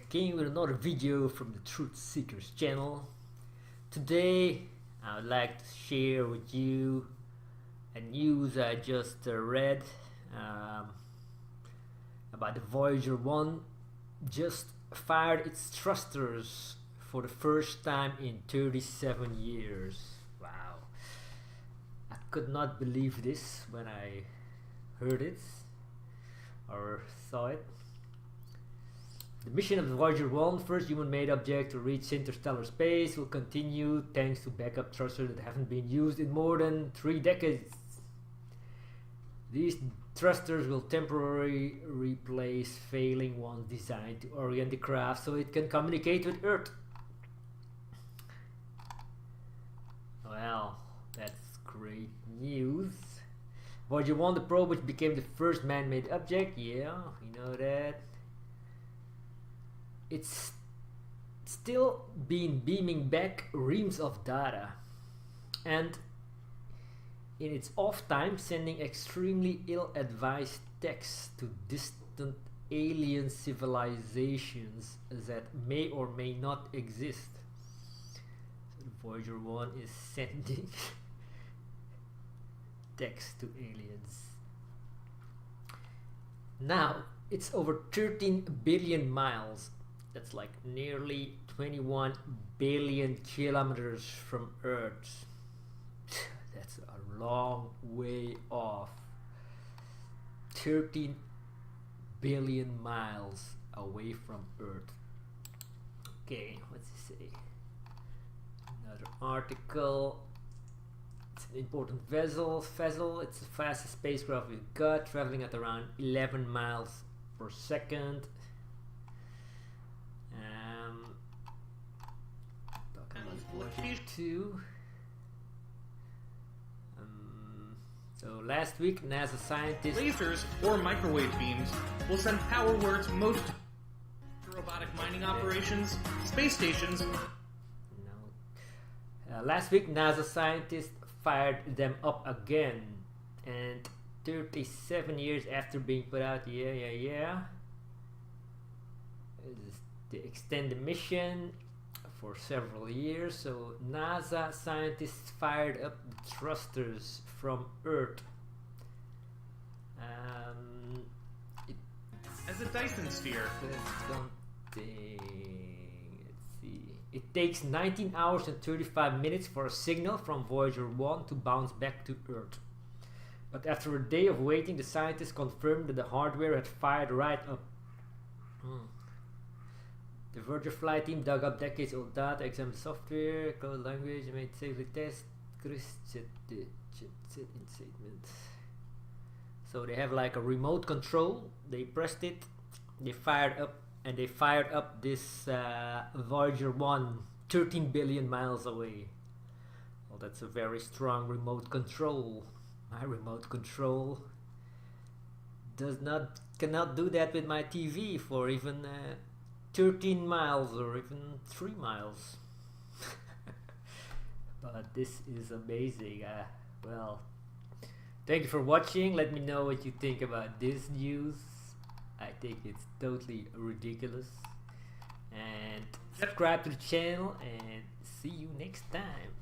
back again with another video from the Truth Seekers channel. Today I would like to share with you a news I just read about the Voyager 1 just fired its thrusters for the first time in 37 years. Wow, I could not believe this when I heard it or saw it. The mission of the Voyager 1, first human-made object to reach interstellar space, will continue thanks to backup thrusters that haven't been used in more than 3 decades. These thrusters will temporarily replace failing ones designed to orient the craft so it can communicate with Earth. Well, that's great news. Voyager 1, the probe which became the first man-made object, yeah, we know that. It's still been beaming back reams of data, and in its off time sending extremely ill-advised texts to distant alien civilizations that may or may not exist. So the Voyager 1 is sending text to aliens. Now it's over 13 billion miles. That's like nearly 21 billion kilometers from Earth. That's a long way off. 13 billion miles away from Earth. Okay, what's it say? Another article. It's an important vessel. It's the fastest spacecraft we've got, traveling at around 11 miles per second. Talking about Voyager 2. So last week, NASA scientists... Lasers or microwave beams will send power where it's most robotic mining operations, space stations... No. Last week, NASA scientists fired them up again. And 37 years after being put out, yeah. They extend the mission for several years. So NASA scientists fired up the thrusters from Earth. As a Dyson sphere. Let's see. It takes 19 hours and 35 minutes for a signal from Voyager 1 to bounce back to Earth. But after a day of waiting, the scientists confirmed that the hardware had fired right up. The Voyager flight team dug up decades-old data, examined software, code language, and made safely tests. So they have like a remote control. They pressed it, they fired up this Voyager 1 13 billion miles away. Well, that's a very strong remote control. My remote control cannot do that with my TV for even 13 miles or even 3 miles. But this is amazing. Well, thank you for watching. Let me know what you think about this news. I think it's totally ridiculous. And subscribe to the channel and see you next time.